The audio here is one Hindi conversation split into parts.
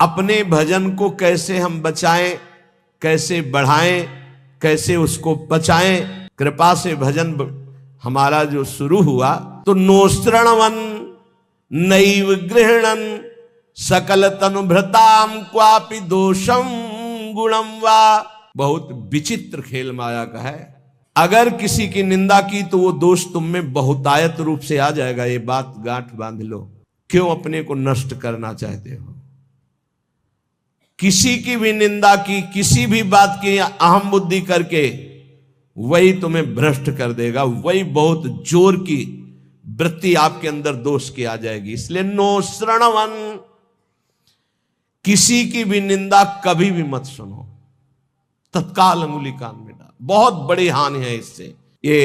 अपने भजन को कैसे हम बचाएं, कैसे बढ़ाएं, कैसे उसको बचाएं। कृपा से भजन हमारा जो शुरू हुआ तो नोश्रणवन नैव गृहणन सकल तनुभृताम क्वापि दोषम गुणम वा। बहुत विचित्र खेल माया का है। अगर किसी की निंदा की तो वो दोष तुम में बहुतायत रूप से आ जाएगा। ये बात गांठ बांध लो। क्यों अपने को नष्ट करना चाहते हो? किसी की भी निंदा की, किसी भी बात की अहम बुद्धि करके, वही तुम्हें भ्रष्ट कर देगा। वही बहुत जोर की वृत्ति आपके अंदर दोष की आ जाएगी। इसलिए नो श्रणवन, किसी की भी निंदा कभी भी मत सुनो, तत्काल अंगुली कान में डाल। बहुत बड़ी हानि है इससे। ये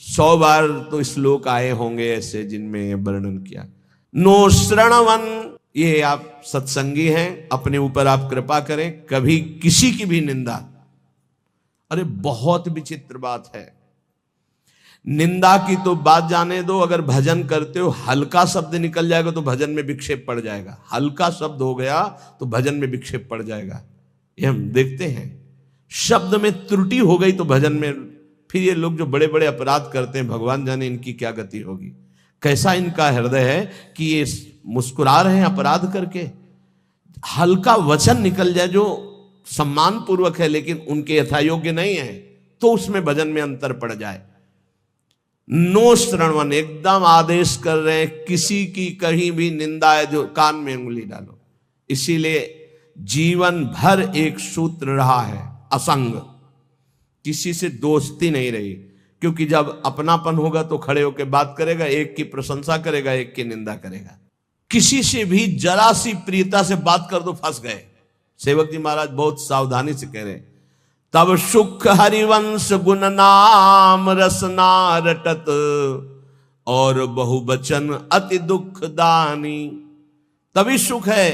100 बार तो श्लोक आए होंगे ऐसे जिनमें ये वर्णन किया। नो श्रणवन, ये आप सत्संगी हैं, अपने ऊपर आप कृपा करें, कभी किसी की भी निंदा। अरे बहुत विचित्र बात है। निंदा की तो बात जाने दो, अगर भजन करते हो हल्का शब्द निकल जाएगा तो भजन में विक्षेप पड़ जाएगा। हल्का शब्द हो गया तो भजन में विक्षेप पड़ जाएगा। ये हम देखते हैं। शब्द में त्रुटि हो गई तो भजन में, फिर ये लोग जो बड़े बड़े अपराध करते हैं, भगवान जाने इनकी क्या गति होगी। कैसा इनका हृदय है कि ये मुस्कुरा रहे हैं अपराध करके। हल्का वचन निकल जाए जो सम्मान पूर्वक है लेकिन उनके यथायोग्य नहीं है, तो उसमें भजन में अंतर पड़ जाए। नो श्रणवन, एकदम आदेश कर रहे हैं, किसी की कहीं भी निंदा है जो कान में उंगली डालो। इसीलिए जीवन भर एक सूत्र रहा है, असंग। किसी से दोस्ती नहीं रही, क्योंकि जब अपनापन होगा तो खड़े होकर बात करेगा, एक की प्रशंसा करेगा, एक की निंदा करेगा। किसी से भी जरा सी प्रियता से बात कर दो, फंस गए। सेवक जी महाराज बहुत सावधानी से कह रहे हैं, तब सुख हरिवंश गुण नाम रसना रटत और बहुवचन अति दुख दानी। तभी सुख है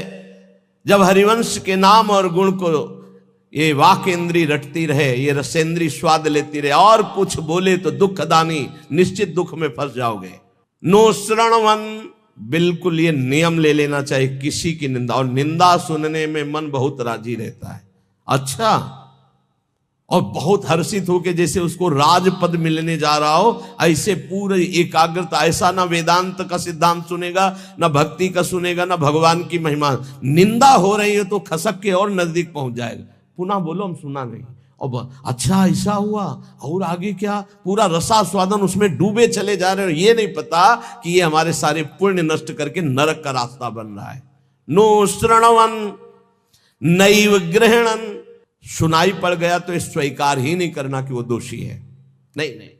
जब हरिवंश के नाम और गुण को ये वाक इंद्री रटती रहे, ये रसेंद्री स्वाद लेती रहे, और कुछ बोले तो दुखदानी, निश्चित दुख में फंस जाओगे। नो श्रणवन, बिल्कुल ये नियम ले लेना चाहिए किसी की निंदा। और निंदा सुनने में मन बहुत राजी रहता है, अच्छा, और बहुत हर्षित होके जैसे उसको राजपद मिलने जा रहा हो, ऐसे पूरे एकाग्रता। ऐसा ना वेदांत का सिद्धांत सुनेगा, ना भक्ति का सुनेगा, ना भगवान की महिमा। निंदा हो रही है तो खसक के और नजदीक पहुंच जाएगा। पुनः बोलो, हम सुना नहीं, और अच्छा ऐसा हुआ, और आगे क्या, पूरा रसास्वादन उसमें डूबे चले जा रहे हो। ये नहीं पता कि ये हमारे सारे पुण्य नष्ट करके नरक का रास्ता बन रहा है। नो श्रणवन नैव ग्रहणन, सुनाई पड़ गया तो स्वीकार ही नहीं करना कि वो दोषी है। नहीं नहीं,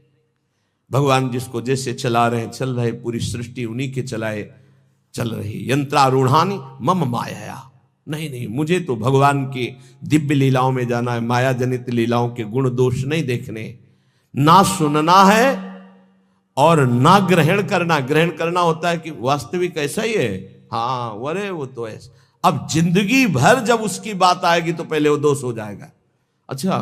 भगवान जिसको जैसे चला रहे चल रहे, पूरी सृष्टि उन्हीं के चलाए चल रही। यंत्रारूढ़ानी मम माया, नहीं नहीं, मुझे तो भगवान की दिव्य लीलाओं में जाना है। माया जनित लीलाओं के गुण दोष नहीं देखने, ना सुनना है और ना ग्रहण करना। ग्रहण करना होता है कि वास्तविक ऐसा ही है, हाँ अरे वो तो ऐसा। अब जिंदगी भर जब उसकी बात आएगी तो पहले वो दोष हो जाएगा। अच्छा,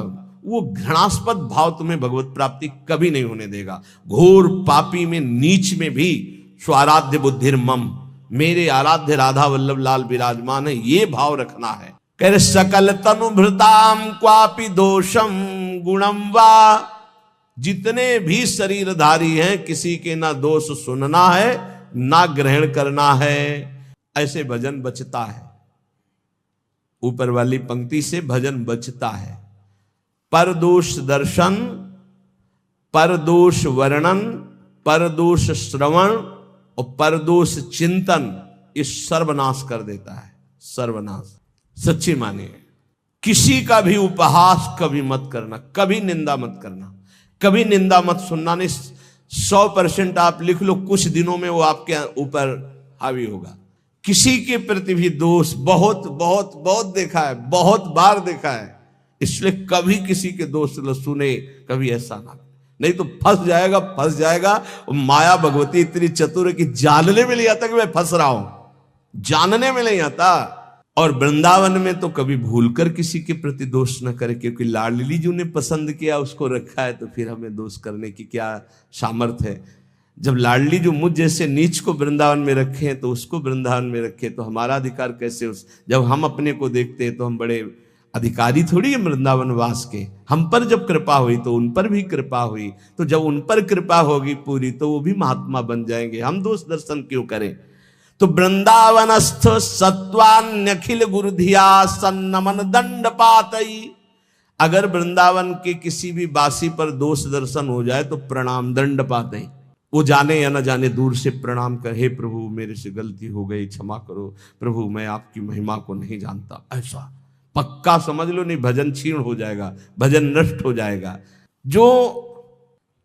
वो घृणास्पद भाव तुम्हें भगवत प्राप्ति कभी नहीं होने देगा। घोर पापी में, नीच में भी स्वाराध्य बुद्धिर मम, मेरे आराध्य राधा वल्लभ लाल विराजमान है, ये भाव रखना है। कह रहे सकल तनुभृताम क्वापि दोषम गुणम वा। जितने भी शरीरधारी हैं, किसी के ना दोष सुनना है ना ग्रहण करना है। ऐसे भजन बचता है। ऊपर वाली पंक्ति से भजन बचता है। परदोष दर्शन, परदोष वर्णन, परदोष श्रवण और परदोष चिंतन, इस सर्वनाश कर देता है। सर्वनाश सच्ची मानिए। किसी का भी उपहास कभी मत करना, कभी निंदा मत करना, कभी निंदा मत सुनना। नहीं, 100% आप लिख लो, कुछ दिनों में वो आपके ऊपर हावी होगा। किसी के प्रति भी दोष बहुत बहुत बहुत देखा है, बहुत बार देखा है। इसलिए कभी किसी के दोष न सुने, कभी ऐसा ना, नहीं तो फंस जाएगा, फंस जाएगा। माया भगवती इतनी चतुर है कि जानने में नहीं आता कि मैं फंस रहा हूं, जानने में नहीं आता। और वृंदावन में तो कभी भूलकर किसी के प्रति दोष न करे, क्योंकि लाडली जी ने पसंद किया, उसको रखा है, तो फिर हमें दोष करने की क्या सामर्थ्य है। जब लाडली जो मुझ जैसे नीच को वृंदावन में रखे हैं तो उसको वृंदावन में रखे, तो हमारा अधिकार कैसे जब हम अपने को देखते हैं तो हम बड़े अधिकारी थोड़ी है वृंदावन वास के। हम पर जब कृपा हुई तो उन पर भी कृपा हुई, तो जब उन पर कृपा होगी पूरी तो वो भी महात्मा बन जाएंगे, हम दोष दर्शन क्यों करें। तो वृंदावनस्थ सत्वान्यखिल गुरुधिया सन्नमन दंड पातई, अगर वृंदावन के किसी भी बासी पर दोष दर्शन हो जाए तो प्रणाम दंड पातई, वो जाने या न जाने दूर से प्रणाम कर, हे प्रभु मेरे से गलती हो गई क्षमा करो, प्रभु मैं आपकी महिमा को नहीं जानता, ऐसा पक्का समझ लो, नहीं भजन क्षीण हो जाएगा, भजन नष्ट हो जाएगा। जो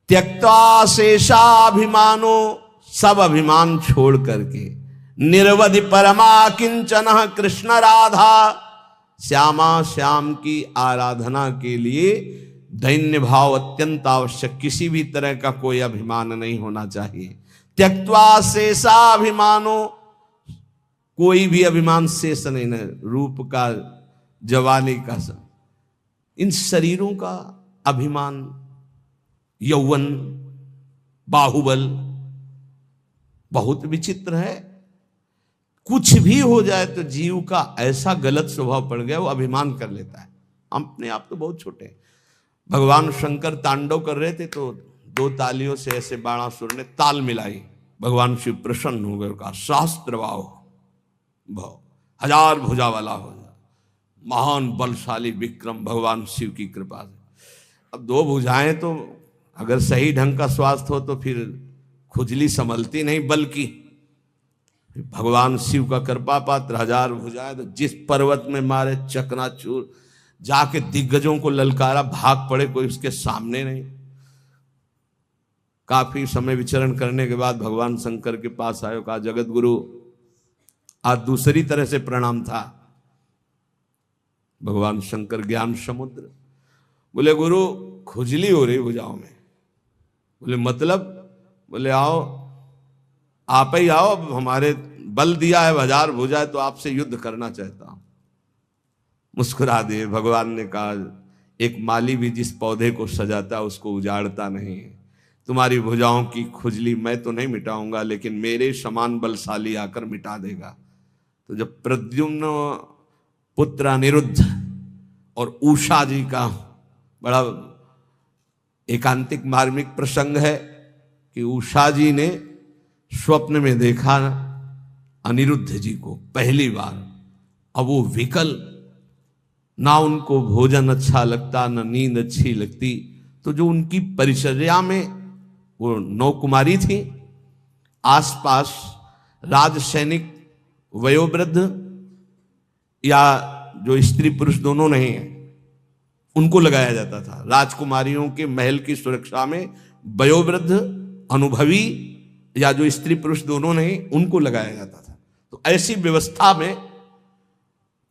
त्यक्त्वा शेषाभिमानो, सब अभिमान छोड़ करके निर्वधि परमा किंचन कृष्ण राधा, श्यामा श्याम की आराधना के लिए दैन्य भाव अत्यंत आवश्यक, किसी भी तरह का कोई अभिमान नहीं होना चाहिए। त्यक्त्वा शेषाभिमानो, कोई भी अभिमान शेष नहीं है, रूप का जवानी का सब, इन शरीरों का अभिमान, यौवन, बाहुबल बहुत विचित्र है। कुछ भी हो जाए तो जीव का ऐसा गलत स्वभाव पड़ गया, वो अभिमान कर लेता है। अपने आप तो बहुत छोटे हैं। भगवान शंकर तांडव कर रहे थे तो 2 तालियों से ऐसे बाणासुर ने ताल मिलाई, भगवान शिव प्रसन्न हो गए, कहा शास्त्र भाव 1000 भुजा वाला हो जाए, महान बलशाली विक्रम भगवान शिव की कृपा से। अब 2 भुजाएं तो अगर सही ढंग का स्वास्थ्य हो तो फिर खुजली संभलती नहीं, बल्कि भगवान शिव का कृपा पात्र 1000 भुजाएं, तो जिस पर्वत में मारे चकनाचूर, जाके दिग्गजों को ललकारा, भाग पड़े, कोई उसके सामने नहीं। काफी समय विचरण करने के बाद भगवान शंकर के पास आयो, कहा जगत गुरु आज दूसरी तरह से प्रणाम था। भगवान शंकर ज्ञान समुद्र, बोले गुरु खुजली हो रही भुजाओं में। बोले मतलब? बोले आओ, आप ही आओ, अब हमारे बल दिया है 1000 भुजा है तो आपसे युद्ध करना चाहता हूं। मुस्कुरा दिए। भगवान ने कहा एक माली भी जिस पौधे को सजाता उसको उजाड़ता नहीं है, तुम्हारी भुजाओं की खुजली मैं तो नहीं मिटाऊंगा, लेकिन मेरे समान बलशाली आकर मिटा देगा। तो जब प्रद्युम्न पुत्र अनिरुद्ध और उषा जी का बड़ा एकांतिक मार्मिक प्रसंग है कि उषा जी ने स्वप्न में देखा अनिरुद्ध जी को पहली बार। अब वो विकल, ना उनको भोजन अच्छा लगता, ना नींद अच्छी लगती। तो जो उनकी परिचर्या में वो 9 कुमारी थी, आसपास राज सैनिक वयोवृद्ध या जो स्त्री पुरुष दोनों नहीं है उनको लगाया जाता था। राजकुमारियों के महल की सुरक्षा में वयोवृद्ध, अनुभवी या जो स्त्री पुरुष दोनों नहीं उनको लगाया जाता था। तो ऐसी व्यवस्था में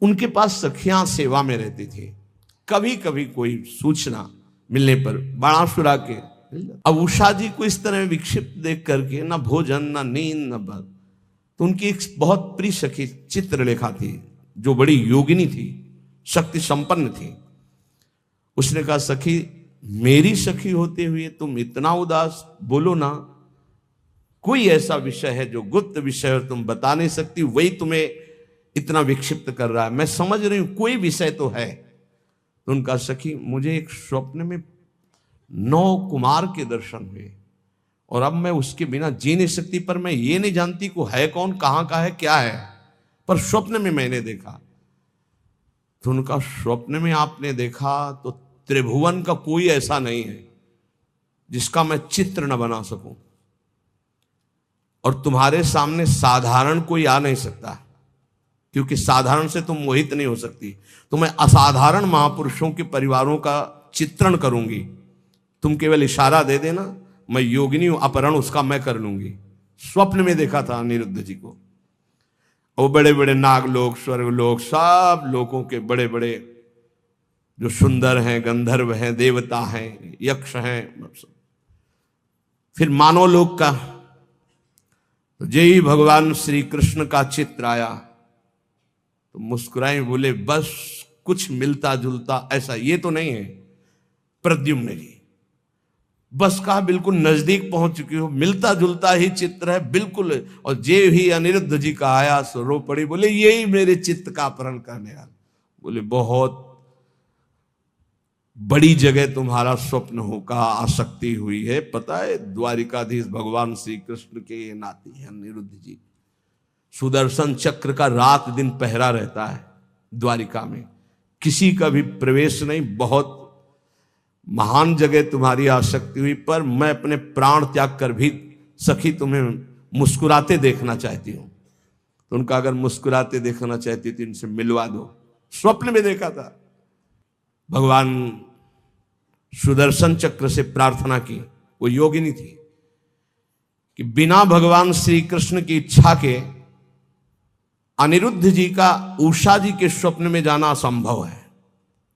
उनके पास सखियां सेवा में रहती थी। कभी कभी कोई सूचना मिलने पर बाणासुरा के, अब उषा जी को इस तरह विक्षिप्त देख करके ना भोजन ना नींद न बल, तो उनकी एक बहुत प्रिय सखी चित्रलेखा थी जो बड़ी योगिनी थी, शक्ति संपन्न थी। उसने कहा सखी मेरी सखी होते हुए तुम इतना उदास, बोलो ना कोई ऐसा विषय है जो गुप्त विषय और तुम बता नहीं सकती, वही तुम्हें इतना विक्षिप्त कर रहा है। मैं समझ रही हूं कोई विषय तो है। तो उनका सखी मुझे एक स्वप्न में 9 कुमार के दर्शन हुए और अब मैं उसके बिना जी नहीं सकती, पर मैं ये नहीं जानती को है कौन, कहां का है, क्या है, पर स्वप्न में मैंने देखा। तो उनका स्वप्न में आपने देखा तो त्रिभुवन का कोई ऐसा नहीं है जिसका मैं चित्र न बना सकूं, और तुम्हारे सामने साधारण कोई आ नहीं सकता, क्योंकि साधारण से तुम मोहित नहीं हो सकती। तो मैं असाधारण महापुरुषों के परिवारों का चित्रण करूंगी, तुम केवल इशारा दे देना, मैं योगिनी हूं, अपहरण उसका मैं कर लूंगी। स्वप्न में देखा था अनिरुद्ध जी को। वो बड़े बड़े नागलोक, स्वर्गलोक, सब लोगों के बड़े बड़े जो सुंदर हैं, गंधर्व हैं, देवता हैं, यक्ष हैं, फिर मानव लोक का। तो जय भगवान श्री कृष्ण का चित्र आया तो मुस्कुराए, बोले बस कुछ मिलता जुलता ऐसा ये तो नहीं है। प्रद्युम्न जी बस कहा बिल्कुल नजदीक पहुंच चुकी हो, मिलता जुलता ही चित्र है बिल्कुल। और जे ही अनिरुद्ध जी का आया सो रो पड़ी, बोले यही मेरे चित्त का अपहरण करने वाला। बोले बहुत बड़ी जगह तुम्हारा स्वप्न होगा, आसक्ति हुई है। पता है द्वारिकाधीश भगवान श्री कृष्ण के ये नाती हैं अनिरुद्ध जी। सुदर्शन चक्र का रात दिन पहरा रहता है द्वारिका में, किसी का भी प्रवेश नहीं। बहुत महान जगह तुम्हारी आसक्ति हुई, पर मैं अपने प्राण त्याग कर भी सखी तुम्हें मुस्कुराते देखना चाहती हूं। तो उनका अगर मुस्कुराते देखना चाहती तो इनसे मिलवा दो। स्वप्न में देखा था, भगवान सुदर्शन चक्र से प्रार्थना की। वो योगिनी थी कि बिना भगवान श्री कृष्ण की इच्छा के अनिरुद्ध जी का उषा जी के स्वप्न में जाना असंभव है।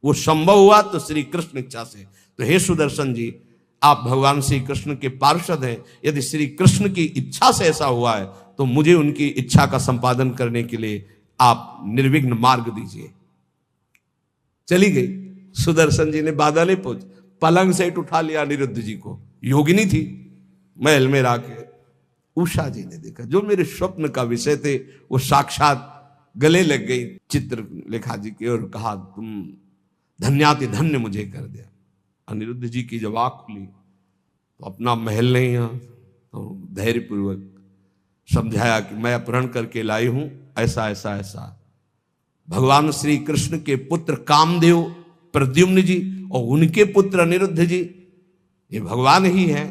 वो संभव हुआ तो श्री कृष्ण इच्छा से। तो हे सुदर्शन जी, आप भगवान श्री कृष्ण के पार्षद हैं, यदि श्री कृष्ण की इच्छा से ऐसा हुआ है तो मुझे उनकी इच्छा का संपादन करने के लिए आप निर्विघ्न मार्ग दीजिए। चली गई। सुदर्शन जी ने बादल पहुंच पलंग से उठा लिया अनिरुद्ध जी को। योगिनी थी, महल में राके उषा जी ने देखा, जो मेरे स्वप्न का विषय थे वो साक्षात गले लग गई चित्रलेखा जी की और कहा तुम धन्याति धन्य मुझे कर दिया। अनिरुद्ध जी की जब आंख खुली तो अपना महल नहीं है, तो धैर्यपूर्वक समझाया कि मैं अपहरण करके लाई हूं, ऐसा ऐसा ऐसा। भगवान श्री कृष्ण के पुत्र कामदेव प्रद्युम्न जी और उनके पुत्र अनिरुद्ध जी, ये भगवान ही हैं।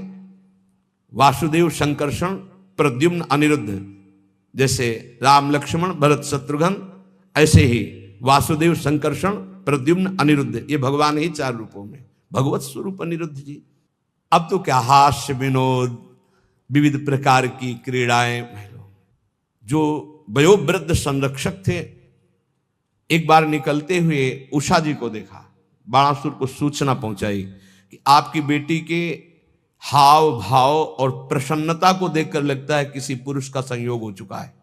वासुदेव संकर्षण प्रद्युम्न अनिरुद्ध, जैसे राम लक्ष्मण भरत शत्रुघ्न, ऐसे ही वासुदेव संकर्षण प्रद्युम्न अनिरुद्ध, ये भगवान ही चार रूपों में भगवत स्वरूप अनिरुद्ध जी। अब तो क्या हास्य विनोद, विविध प्रकार की क्रीड़ाएं। जो वयोवृद्ध संरक्षक थे, एक बार निकलते हुए उषा जी को देखा, बाणासुर को सूचना पहुंचाई कि आपकी बेटी के हाव भाव और प्रसन्नता को देखकर लगता है किसी पुरुष का संयोग हो चुका है,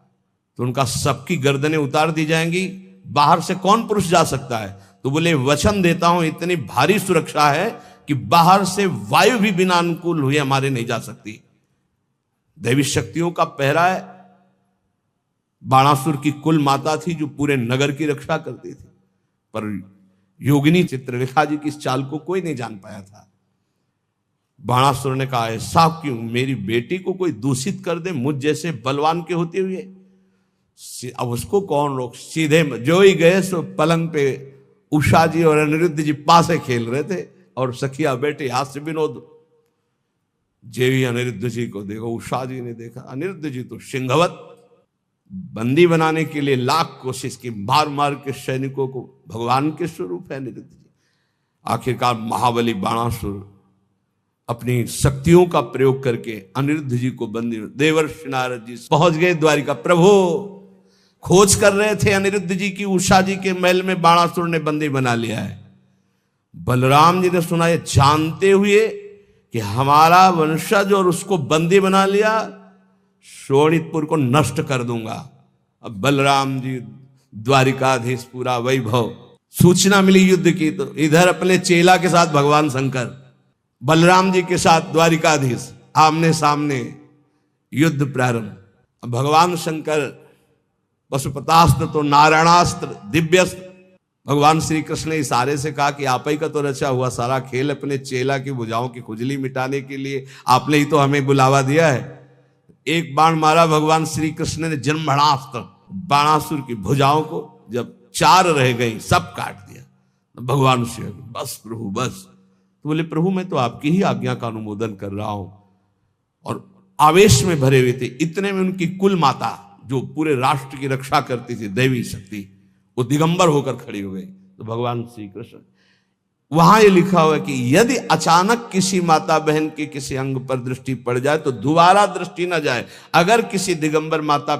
तो उनका सबकी गर्दनें उतार दी जाएंगी, बाहर से कौन पुरुष जा सकता है। तो बोले वचन देता हूं इतनी भारी सुरक्षा है कि बाहर से वायु भी बिना अनुकूल हुए हमारे नहीं जा सकती। दैवी शक्तियों का पहरा है। बाणासुर की कुल माता थी जो पूरे नगर की रक्षा करती थी, पर योगिनी चित्रलेखा जी की इस चाल को कोई नहीं जान पाया था। बाणासुर ने कहा ऐसा क्यों, मेरी बेटी को कोई दूषित कर दे मुझ जैसे बलवान के होते हुए, अब उसको कौन रोक। सीधे जो ही गए सो पलंग पे उषा जी और अनिरुद्ध जी पासे खेल रहे थे और सखिया बेटे हास्य विनोद। जेवी अनिरुद्ध जी को देखो, उषा जी ने देखा, अनिरुद्ध जी तो सिंहवत बंदी बनाने के लिए लाख कोशिश की, मार मार के सैनिकों को। भगवान के स्वरूप है अनिरुद्ध जी। आखिरकार महाबली बाणासुर अपनी शक्तियों का प्रयोग करके अनिरुद्ध जी को बंदी, देवर्षि नारद जी पहुंच गए द्वारिका। प्रभु खोज कर रहे थे अनिरुद्ध जी की, उषा जी के महल में बाणासुर ने बंदी बना लिया है। बलराम जी ने सुना, ये जानते हुए कि हमारा वंशज और उसको बंदी बना लिया, शोणितपुर को नष्ट कर दूंगा। अब बलराम जी द्वारिकाधीश, पूरा वैभव। सूचना मिली युद्ध की, तो इधर अपने चेला के साथ भगवान शंकर, बलराम जी के साथ द्वारिकाधीश, आमने सामने युद्ध प्रारंभ। अब भगवान शंकर पशुपतास्त्र तो नारायणास्त्र दिव्यस्त्र। भगवान श्री कृष्ण ने इशारे से कहा कि आप ही का तो रचा हुआ सारा खेल अपने चेला की भुजाओं की खुजली मिटाने के लिए आपने ही तो हमें बुलावा दिया है। एक बाण मारा भगवान श्री कृष्ण ने जन्मणास्त्र, बाणासुर की भुजाओं को जब चार रह गई सब काट दिया। भगवान श्री बस प्रभु बस। तो बोले प्रभु मैं तो आपकी ही आज्ञा का अनुमोदन कर रहा हूं। और आवेश में भरे हुए थे। इतने में उनकी कुल माता जो पूरे राष्ट्र की रक्षा करती थी, दैवी शक्ति, वो दिगंबर होकर खड़ी हो गई। तो भगवान श्री कृष्ण, वहां ये लिखा हुआ है कि यदि अचानक किसी माता बहन के किसी अंग पर दृष्टि पड़ जाए तो दोबारा दृष्टि न जाए। अगर किसी दिगंबर माता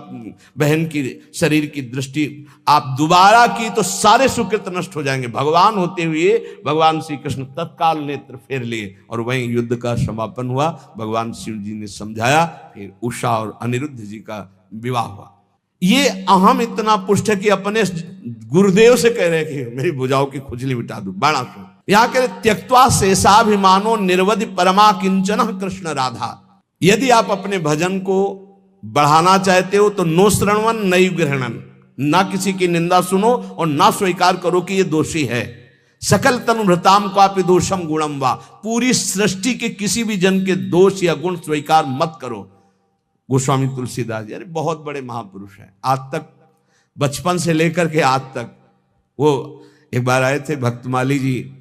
बहन की शरीर की दृष्टि आप दोबारा की तो सारे सुकृत नष्ट हो जाएंगे। भगवान होते हुए भगवान श्री कृष्ण तत्काल नेत्र फेर लिए और वहीं युद्ध का समापन हुआ। भगवान शिव जी ने समझाया, फिर उषा और अनिरुद्ध जी का विवाह हुआ। ये अहम इतना पुष्ट है कि अपने गुरुदेव से कह रहे हैं कि मेरी भुजाओं की खुजली मिटा दो, बाणासुर। यहां के त्यक्त्वा शेषाभिमानो निर्वधि परमा किंचन कृष्ण राधा। यदि आप अपने भजन को बढ़ाना चाहते हो तो नो श्रवण नैव ग्रहणन, ना किसी की निंदा सुनो और ना स्वीकार करो कि ये दोषी है। सकल तनुभृताम क्वापि दोषम गुणम वा, पूरी सृष्टि के किसी भी जन के दोष या गुण स्वीकार मत करो। गोस्वामी तुलसीदास जी, अरे बहुत बड़े महापुरुष हैं, आज तक बचपन से लेकर के आज तक। वो एक बार आए थे भक्तमाली जी,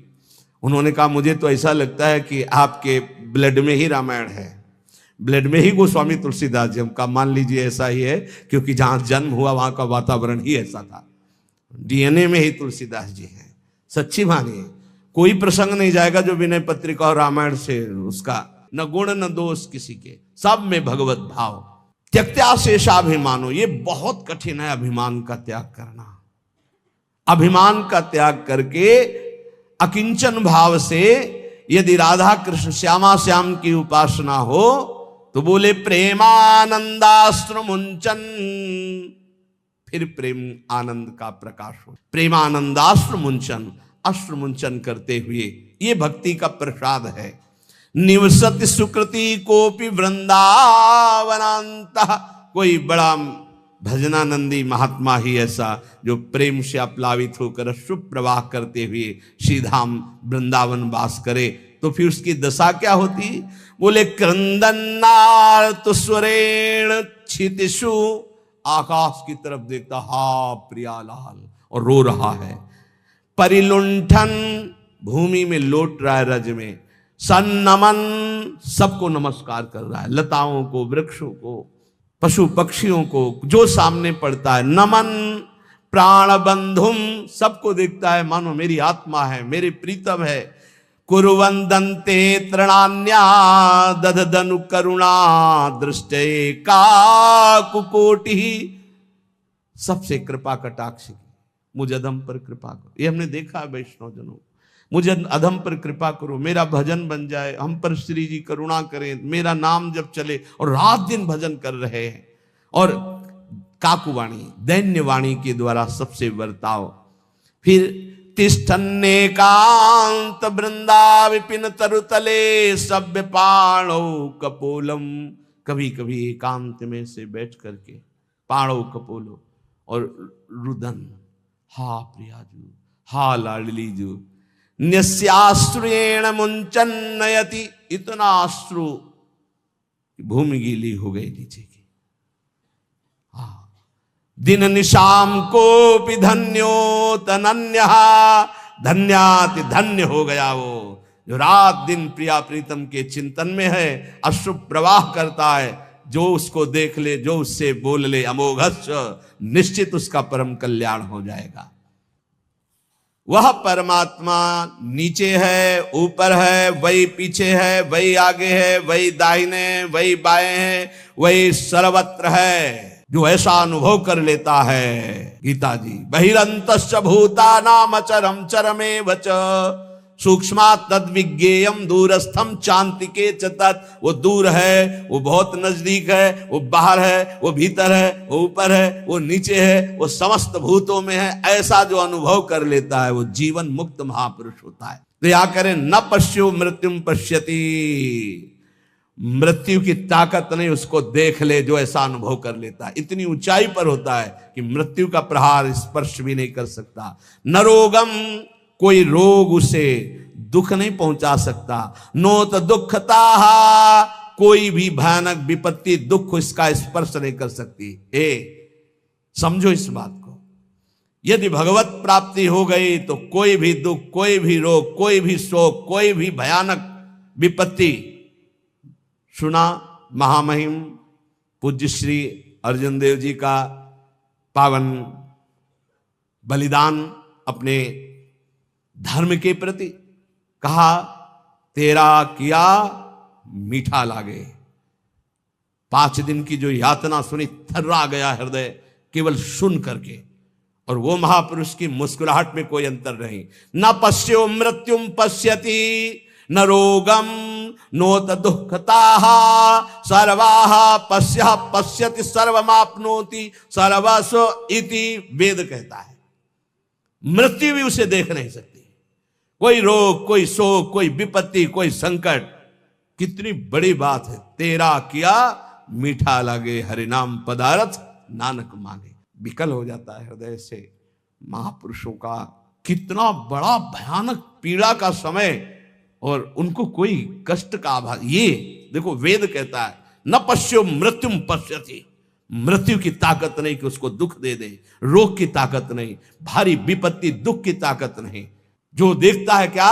उन्होंने कहा मुझे तो ऐसा लगता है कि आपके ब्लड में ही रामायण है, ब्लड में ही गोस्वामी तुलसीदास जी। हम कहा मान लीजिए ऐसा ही है, क्योंकि जहां जन्म हुआ वहां का वातावरण ही ऐसा था, डीएनए में ही तुलसीदास जी हैं। सच्ची मानिए, कोई प्रसंग नहीं जाएगा जो विनय पत्रिका और रामायण से उसका न गुण न दोष किसी के, सब में भगवत भाव। त्यक्त्या शेषाभिमानो, ये बहुत कठिन है अभिमान का त्याग करना। अभिमान का त्याग करके अकिंचन भाव से यदि राधा कृष्ण श्यामा श्याम की उपासना हो तो बोले प्रेमानंदाश्रु मुंचन, फिर प्रेम आनंद का प्रकाश हो। प्रेमानंदाश्रु मुंचन, अश्रु मुंचन करते हुए, ये भक्ति का प्रसाद है। निवसति सुकृति कोपि वृंदावनांत, कोई बड़ा भजनानंदी महात्मा ही ऐसा जो प्रेम से अप्लावित होकर शुभ प्रवाह करते हुए श्रीधाम वृंदावन वास करे, तो फिर उसकी दशा क्या होती? बोले क्रंदन्नार्त स्वरेण क्षितिषु, आकाश की तरफ देखता, हा प्रियालाल, और रो रहा है। परिलुंठन, भूमि में लौट रहा है रज में। सन्नमन, सबको नमस्कार कर रहा है, लताओं को, वृक्षों को, पशु पक्षियों को, जो सामने पड़ता है। नमन प्राण बंधुम, सबको देखता है मानो मेरी आत्मा है, मेरे प्रीतम है। कुरुवंदन्ते तृणान्या दधदनु करुणा दृष्टे काकुकोटि, सबसे कृपा कटाक्ष की, मुझ अधम पर कृपा करो। ये हमने देखा है वैष्णव जनों, मुझे अधम पर कृपा करो, मेरा भजन बन जाए, हम पर श्री जी करुणा करें, मेरा नाम जब चले। और रात दिन भजन कर रहे हैं। और काकुवाणी, दैन्यवाणी के द्वारा सबसे बर्ताव। फिर तिष्ठन्नेकांत वृंदा विपिन तरुतले सभ्य पाणो कपोलम, कभी कभी एकांत में से बैठ करके पाणो कपोलो और रुदन, हा प्रियाजू, हा लाडलीजू, न्यस्याश्रुएण मुंचन नयति, इतना अश्रु भूमि गीली हो गई नीचे की। दिन निशाम को भी धन्यो तनन्य, धन्याति धन्य हो गया वो जो रात दिन प्रिया प्रीतम के चिंतन में है, अश्रु प्रवाह करता है। जो उसको देख ले, जो उससे बोल ले, अमोघस्य, निश्चित उसका परम कल्याण हो जाएगा। वह परमात्मा नीचे है, ऊपर है, वही पीछे है, वही आगे है, वही दाहिने, वही बाएं है, वही सर्वत्र है। जो ऐसा अनुभव कर लेता है, गीता जी, बहिरंतश्च भूतानाम अचरम चरमेव च सूक्ष्मात् तद्विज्ञेयम दूरस्थम चान्तिके च तत्, वो दूर है, वो बहुत नजदीक है, वो बाहर है, वो भीतर है, वो ऊपर है, वो नीचे है, वो समस्त भूतों में है। ऐसा जो अनुभव कर लेता है वो जीवन मुक्त महापुरुष होता है। तो या करें न पश्यो मृत्युम पश्यति, मृत्यु की ताकत नहीं, उसको देख ले जो ऐसा अनुभव कर लेता है। इतनी ऊंचाई पर होता है कि मृत्यु का प्रहार स्पर्श भी नहीं कर सकता। न रोगम, कोई रोग उसे दुख नहीं पहुंचा सकता। नोत दुखता, कोई भी भयानक विपत्ति दुख इसका स्पर्श नहीं कर सकती। समझो इस बात को। यदि भगवत प्राप्ति हो गई तो कोई भी दुख, कोई भी रोग, कोई भी शोक, कोई भी भयानक विपत्ति। सुना महामहिम पूज्य श्री अर्जुन देव जी का पावन बलिदान अपने धर्म के प्रति, कहा तेरा किया मीठा लागे। 5 दिन की जो यातना सुनी, थर्रा गया हृदय केवल सुन करके। और वो महापुरुष की मुस्कुराहट में कोई अंतर नहीं। न पश्यो मृत्युम पश्यति न रोगम नोत दुखता सर्वाः पश्य पश्यति सर्वमाप्नोति सर्वस्व इति वेद कहता है। मृत्यु भी उसे देख नहीं सकती, कोई रोग, कोई शोक, कोई विपत्ति, कोई संकट, कितनी बड़ी बात है। तेरा किया मीठा लगे, हरि नाम पदारथ नानक मांगे। विकल हो जाता है हृदय से महापुरुषों का। कितना बड़ा भयानक पीड़ा का समय, और उनको कोई कष्ट का आभास। ये देखो वेद कहता है न पश्यो मृत्युम पश्यति, मृत्यु की ताकत नहीं कि उसको दुख दे दे, रोग की ताकत नहीं, भारी विपत्ति दुख की ताकत नहीं। जो देखता है क्या,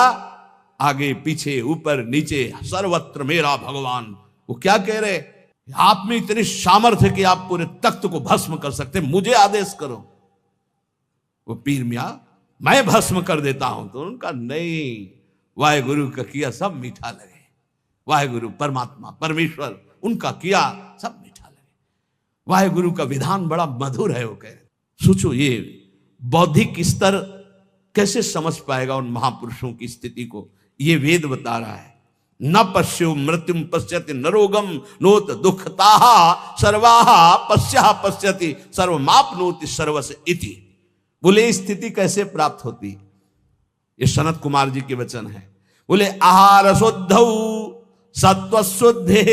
आगे पीछे ऊपर नीचे सर्वत्र मेरा भगवान। वो क्या कह रहे, आप में इतनी सामर्थ्य कि आप पूरे तख्त को भस्म कर सकते, मुझे आदेश करो। वो पीर मियां मैं भस्म कर देता हूं, तो उनका नहीं, वाहेगुरु का किया सब मीठा लगे। वाहेगुरु परमात्मा परमेश्वर उनका किया सब मीठा लगे। वाहेगुरु का विधान बड़ा मधुर है। वो कह रहे, सोचो ये बौद्धिक स्तर कैसे समझ पाएगा उन महापुरुषों की स्थिति को। ये वेद बता रहा है न पश्यो मृत्युम पश्यति नरोगम नोत दुखताः सर्वाः पश्यः पश्यति सर्वमाप्नोति सर्वस्य इति। बोले स्थिति कैसे प्राप्त होती, ये सनत कुमार जी के वचन है। बोले आहार शुद्धौ सत्व शुद्धे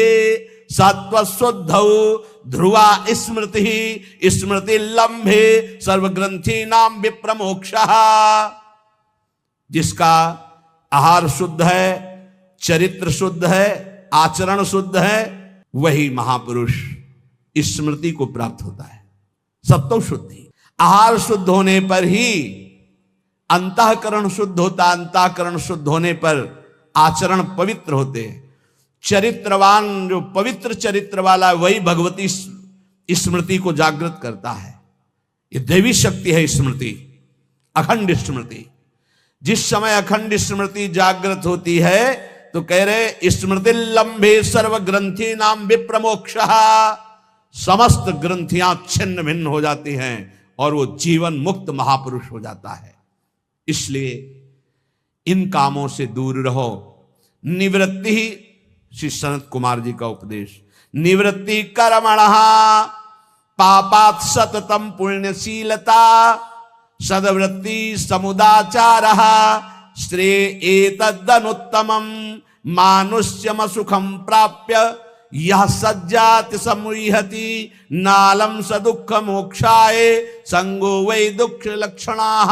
सत्व शुद्धौ ध्रुवा स्मृति स्मृति लंबे सर्वग्रंथि नाम विप्रमोक्षः। जिसका आहार शुद्ध है, चरित्र शुद्ध है, आचरण शुद्ध है, वही महापुरुष स्मृति को प्राप्त होता है। सत्व शुद्धि, आहार शुद्ध होने पर ही अंतःकरण शुद्ध होता, अंतःकरण शुद्ध होने पर आचरण पवित्र होते हैं। चरित्रवान जो पवित्र चरित्र वाला वही भगवती स्मृति को जागृत करता है। ये दैवी शक्ति है स्मृति, अखंड स्मृति। जिस समय अखंड स्मृति जागृत होती है तो कह रहे स्मृति लंबे सर्व ग्रंथि नाम विप्रमोक्षः। समस्त ग्रंथियां छिन्न भिन्न हो जाती हैं और वो जीवन मुक्त महापुरुष हो जाता है। इसलिए इन कामों से दूर रहो। निवृत्ति, श्री सनत कुमार जी का उपदेश, निवृत्ति कर्मणः पापात् सततम पुण्यशीलता सदवृत्ति समुदाचारः श्रेय एतदनुत्तमं मानुष्यम सुखम प्राप्य यह सज्जाति समुह्यति नालम स दुख मोक्षाय संगो वै दुख लक्षणाः।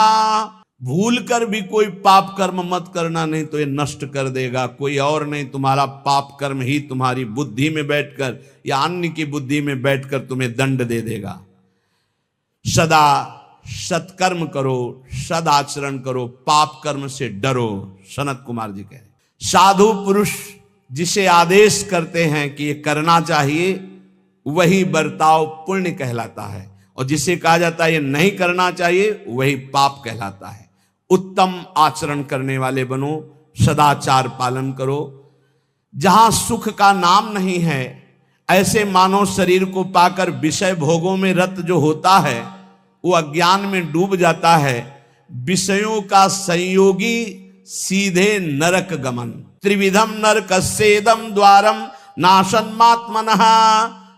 भूल कर भी कोई पाप कर्म मत करना, नहीं तो ये नष्ट कर देगा। कोई और नहीं, तुम्हारा पाप कर्म ही तुम्हारी बुद्धि में बैठकर या अन्य की बुद्धि में बैठकर तुम्हें दंड दे देगा। सदा सत्कर्म करो, सदाचरण करो, पाप कर्म से डरो। सनत कुमार जी कह रहे साधु पुरुष जिसे आदेश करते हैं कि ये करना चाहिए, वही बर्ताव पुण्य कहलाता है, और जिसे कहा जाता है ये नहीं करना चाहिए, वही पाप कहलाता है। उत्तम आचरण करने वाले बनो, सदाचार पालन करो। जहां सुख का नाम नहीं है, ऐसे मानव शरीर को पाकर विषय भोगों में रत जो होता है वो अज्ञान में डूब जाता है। विषयों का संयोगी सीधे नरक गमन। त्रिविधम नरकस्येदं द्वारम नाशन्मात्मनः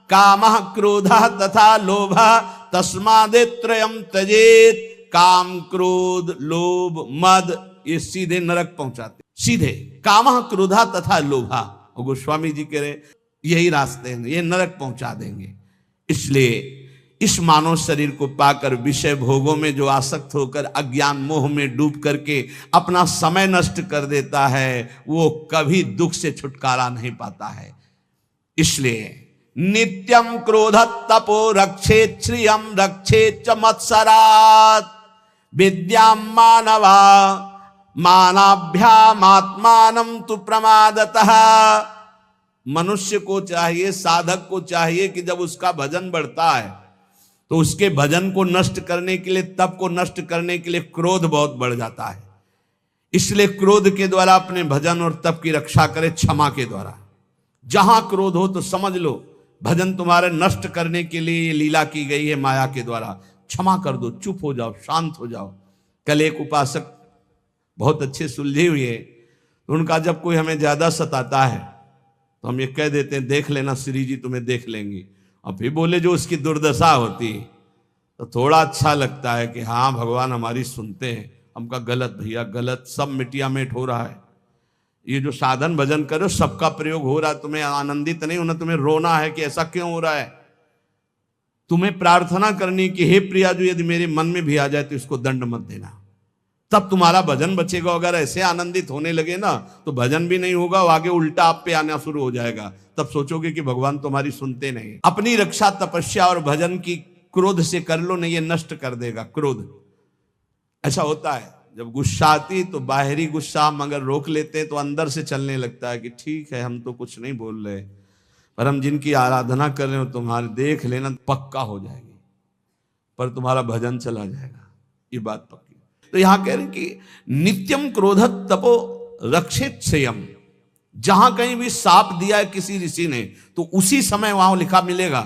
कामः क्रोधः तथा लोभः तस्मादेत्रयं त्यजेत्। काम क्रोध लोभ मद ये सीधे नरक पहुंचाते, सीधे कामः क्रोधः तथा लोभः। और गोस्वामी जी कह रहे यही रास्ते हैं, ये नरक पहुंचा देंगे। इसलिए इस मानव शरीर को पाकर विषय भोगों में जो आसक्त होकर अज्ञान मोह में डूब करके अपना समय नष्ट कर देता है, वो कभी दुख से छुटकारा नहीं पाता है। इसलिए नित्यम क्रोध तपो रक्षेत श्रियम रक्षेत च मत्सरात् विद्यां मानवा मानाभ्यामात्मानं तु प्रमादतः। मनुष्य को चाहिए, साधक को चाहिए कि जब उसका भजन बढ़ता है तो उसके भजन को नष्ट करने के लिए, तप को नष्ट करने के लिए क्रोध बहुत बढ़ जाता है। इसलिए क्रोध के द्वारा अपने भजन और तप की रक्षा करे, क्षमा के द्वारा। जहां क्रोध हो तो समझ लो भजन तुम्हारे नष्ट करने के लिए लीला की गई है माया के द्वारा। क्षमा कर दो, चुप हो जाओ, शांत हो जाओ। कल एक उपासक बहुत अच्छे सुलझे हुए, तो उनका जब कोई हमें ज्यादा सताता है तो हम ये कह देते हैं देख लेना श्री जी तुम्हें देख लेंगे। और फिर बोले जो उसकी दुर्दशा होती है तो थोड़ा अच्छा लगता है कि हाँ भगवान हमारी सुनते हैं। हम कहा गलत भैया गलत, सब मिटिया मेट हो रहा है। ये जो साधन भजन करो सबका प्रयोग हो रहा है, तुम्हें आनंदित नहीं होना, तुम्हें रोना है कि ऐसा क्यों हो रहा है। तुम्हें प्रार्थना करनी कि हे प्रिया जो यदि मेरे मन में भी आ जाए तो इसको दंड मत देना, तब तुम्हारा भजन बचेगा। अगर ऐसे आनंदित होने लगे ना तो भजन भी नहीं होगा, आगे उल्टा आप पे आना शुरू हो जाएगा। तब सोचोगे कि भगवान तुम्हारी सुनते नहीं। अपनी रक्षा तपस्या और भजन की क्रोध से कर लो, नहीं ये नष्ट कर देगा क्रोध। ऐसा होता है जब गुस्सा आती तो बाहरी गुस्सा हम अगर रोक लेते हैं तो अंदर से चलने लगता है कि ठीक है हम तो कुछ नहीं बोल रहे, पर हम जिनकी आराधना कर रहे हो तुम्हारे देख लेना पक्का हो जाएगी, पर तुम्हारा भजन चला जाएगा, ये बात पक्की। तो यहां कह रहे कि नित्यम क्रोधत तपो रक्षित संयम। जहां कहीं भी साप दिया है किसी ऋषि ने तो उसी समय वहां लिखा मिलेगा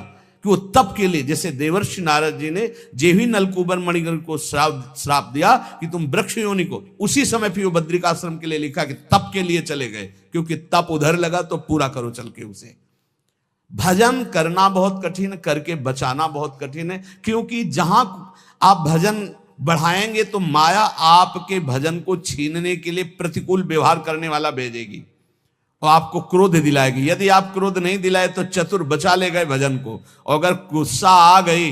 कि वो तप के लिए, जैसे देवर्षि नारद जी ने जेवी नलकूबर मणिग्रह को श्राप दिया कि तुम वृक्ष योनि को, उसी समय फिर वो बद्रिकाश्रम के लिए लिखा कि तप के लिए चले गए, क्योंकि तप उधर लगा तो पूरा करो चल के उसे। भजन करना बहुत कठिन, करके बचाना बहुत कठिन है, क्योंकि जहां आप भजन बढ़ाएंगे तो माया आपके भजन को छीनने के लिए प्रतिकूल व्यवहार करने वाला भेजेगी और आपको क्रोध दिलाएगी। यदि आप क्रोध नहीं दिलाए तो चतुर बचा ले गए भजन को, और अगर गुस्सा आ गई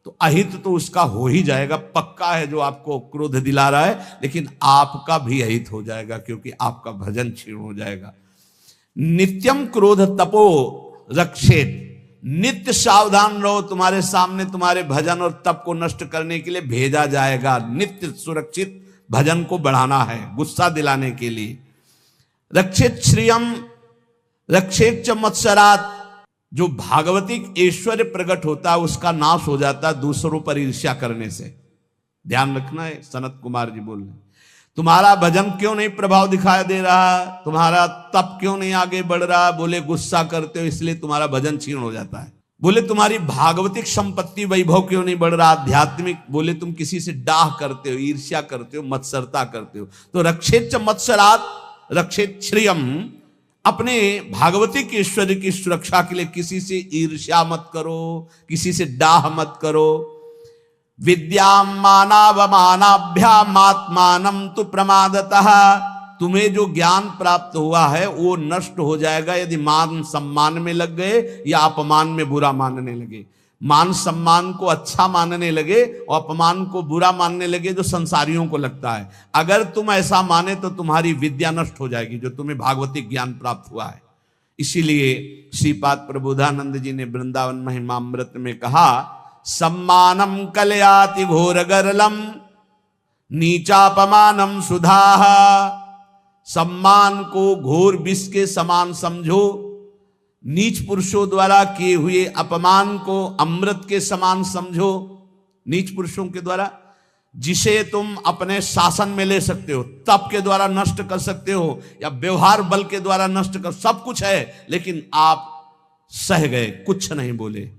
तो अहित तो उसका हो ही जाएगा, पक्का है जो आपको क्रोध दिला रहा है, लेकिन आपका भी अहित हो जाएगा क्योंकि आपका भजन क्षीण हो जाएगा। नित्यम क्रोध तपो रक्षेत, नित्य सावधान रहो, तुम्हारे सामने तुम्हारे भजन और तप को नष्ट करने के लिए भेजा जाएगा। नित्य सुरक्षित भजन को बढ़ाना है गुस्सा दिलाने के लिए। रक्षित श्रियम रक्षित च मत्सरात, जो भागवतिक ऐश्वर्य प्रकट होता है उसका नाश हो जाता है दूसरों पर ईर्ष्या करने से। ध्यान रखना है। सनत कुमार जी बोल रहे तुम्हारा भजन क्यों नहीं प्रभाव दिखाई दे रहा, तुम्हारा तप क्यों नहीं आगे बढ़ रहा, बोले गुस्सा करते हो इसलिए तुम्हारा भजन क्षीण हो जाता है। बोले तुम्हारी भागवतिक संपत्ति वैभव क्यों नहीं बढ़ रहा, आध्यात्मिक, बोले तुम किसी से डाह करते हो, ईर्ष्या करते हो, मत्सरता करते हो। तो रक्षेत च मत्सरात रक्षित श्रियम, अपने भागवतिक ऐश्वर्य की सुरक्षा के लिए किसी से ईर्ष्या मत करो, किसी से डाह मत करो। विद्याम मानावमानाभ्याम आत्मानम तु प्रमादतः, तुम्हें जो ज्ञान प्राप्त हुआ है वो नष्ट हो जाएगा यदि मान सम्मान में लग गए या अपमान में बुरा मानने लगे। मान सम्मान को अच्छा मानने लगे और अपमान को बुरा मानने लगे जो संसारियों को लगता है। अगर तुम ऐसा माने तो तुम्हारी विद्या नष्ट हो जाएगी जो तुम्हें भागवतिक ज्ञान प्राप्त हुआ है। इसीलिए श्रीपाद प्रबोधानंद जी ने वृंदावन महिमामृत में कहा, सम्मानम कलयाति घोर गरलम नीचापमानम सुधा। सम्मान को घोर विष के समान समझो, नीच पुरुषों द्वारा किए हुए अपमान को अमृत के समान समझो। नीच पुरुषों के द्वारा जिसे तुम अपने शासन में ले सकते हो, तप के द्वारा नष्ट कर सकते हो या व्यवहार बल के द्वारा नष्ट कर, सब कुछ है, लेकिन आप सह गए, कुछ नहीं बोले।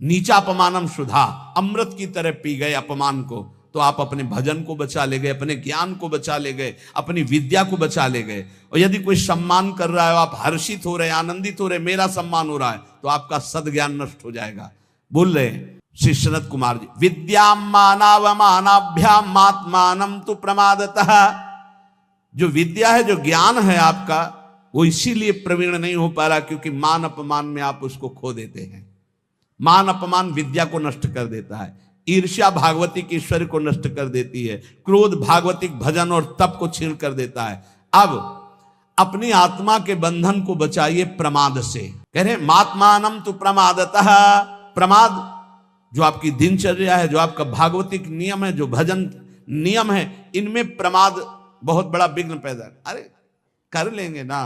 नीचा अपमानम सुधा, अमृत की तरह पी गए अपमान को, तो आप अपने भजन को बचा ले गए, अपने ज्ञान को बचा ले गए, अपनी विद्या को बचा ले गए। और यदि कोई सम्मान कर रहा है, आप हर्षित हो रहे, आनंदित हो रहे, मेरा सम्मान हो रहा है, तो आपका सद्ज्ञान नष्ट हो जाएगा। बोल रहे श्री सनत कुमार जी, विद्याम मानावमानाभ्याम आत्मानम तु प्रमादतः। जो विद्या है, जो ज्ञान है आपका, वो इसीलिए प्रवीण नहीं हो पा रहा क्योंकि मान अपमान में आप उसको खो देते हैं। मान अपमान विद्या को नष्ट कर देता है, ईर्ष्या भागवतिक ईश्वर को नष्ट कर देती है, क्रोध भागवतिक भजन और तप को छीन कर देता है। अब अपनी आत्मा के बंधन को बचाइए प्रमाद से। कह रहे मात्मानम तु प्रमादतः। प्रमाद जो आपकी दिनचर्या है, जो आपका भागवतिक नियम है, जो भजन नियम है, इनमें प्रमाद बहुत बड़ा विघ्न पैदा। अरे कर लेंगे ना,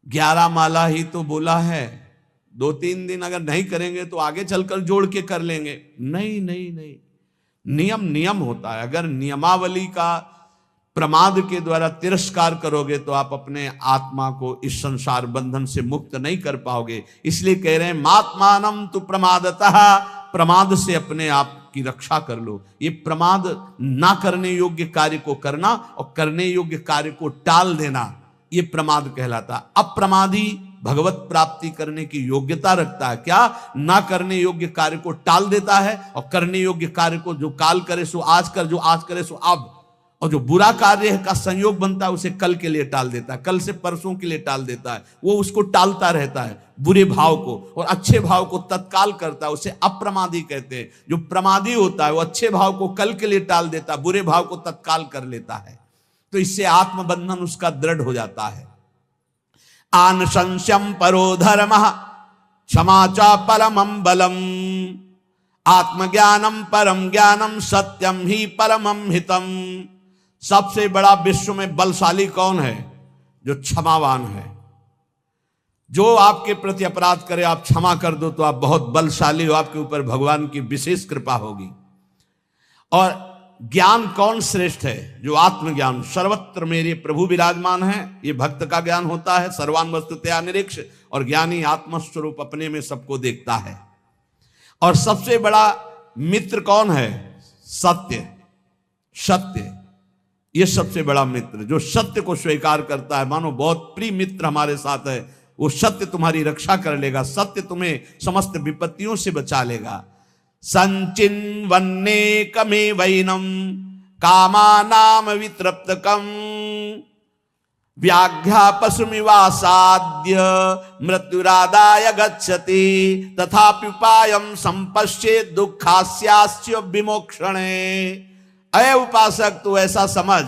11 माला ही तो बोला है, 2-3 दिन अगर नहीं करेंगे तो आगे चलकर जोड़ के कर लेंगे। नहीं नहीं नहीं, नियम नियम होता है। अगर नियमावली का प्रमाद के द्वारा तिरस्कार करोगे तो आप अपने आत्मा को इस संसार बंधन से मुक्त नहीं कर पाओगे। इसलिए कह रहे हैं मात्मानम तु प्रमादतः, प्रमाद से अपने आप की रक्षा कर लो। ये प्रमाद ना करने योग्य कार्य को करना और करने योग्य कार्य को टाल देना, ये प्रमाद कहलाता। अप्रमादी भगवत प्राप्ति करने की योग्यता रखता है। क्या? ना करने योग्य कार्य को टाल देता है और करने योग्य कार्य को जो काल करे सो आज कर, जो आज करे सो अब, और जो बुरा कार्य का संयोग बनता है उसे कल के लिए टाल देता है, कल से परसों के लिए टाल देता है, वो उसको टालता रहता है बुरे भाव को, और अच्छे भाव को तत्काल करता है, उसे अप्रमादी कहते हैं। जो प्रमादी होता है वो अच्छे भाव को कल के लिए टाल देता है, बुरे भाव को तत्काल कर लेता है। तो इससे आत्मबंधन उसका दृढ़ हो जाता है। आनशंस्यम परो धर्म क्षमा च परमं बलम, आत्मज्ञानम परम ज्ञानम सत्यम ही परमं हितम। सबसे बड़ा विश्व में बलशाली कौन है? जो क्षमावान है। जो आपके प्रति अपराध करे आप क्षमा कर दो तो आप बहुत बलशाली हो, आपके ऊपर भगवान की विशेष कृपा होगी। और ज्ञान कौन श्रेष्ठ है? जो आत्मज्ञान, सर्वत्र मेरे प्रभु विराजमान है, ये भक्त का ज्ञान होता है। सर्वान वस्तुतया निरीक्ष, और ज्ञानी आत्मस्वरूप अपने में सबको देखता है। और सबसे बड़ा मित्र कौन है? सत्य। सत्य ये सबसे बड़ा मित्र, जो सत्य को स्वीकार करता है। मानो बहुत प्रिय मित्र हमारे साथ है, वो सत्य तुम्हारी रक्षा कर लेगा, सत्य तुम्हें समस्त विपत्तियों से बचा लेगा। संचिन्वन्ने कमे वैनम कामानाम वितृप्तकम, व्याघ्या पशुमिवासाद्य मृत्युरादाय गच्छति, तथापि उपायं संपश्येत् दुःखास्यास्य विमोक्षणे। अय उपासक तू ऐसा समझ,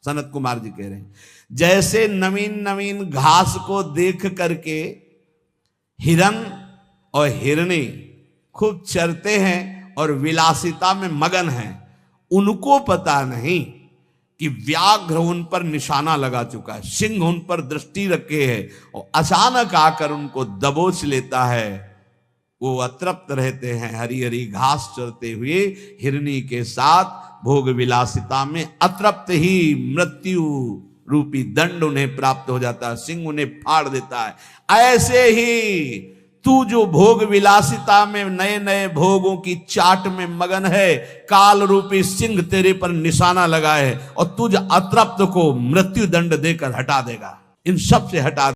सनत कुमार जी कह रहे हैं, जैसे नवीन नवीन घास को देख करके हिरन और हिरनी खूब चरते हैं और विलासिता में मगन हैं, उनको पता नहीं कि व्याघ्र उन पर निशाना लगा चुका है, सिंह उन पर दृष्टि रखे है, और अचानक आकर उनको दबोच लेता है। वो अतृप्त रहते हैं, हरी हरी घास चरते हुए हिरनी के साथ भोग विलासिता में अतृप्त ही मृत्यु रूपी दंड उन्हें प्राप्त हो जाता है, सिंह उन्हें फाड़ देता है। ऐसे ही तू जो भोग विलासिता में नए नए भोगों की चाट में मगन है, काल रूपी सिंह तेरे पर निशाना लगाए और तुझ अतृप्त को मृत्यु दंड देकर हटा देगा, इन सब से हटा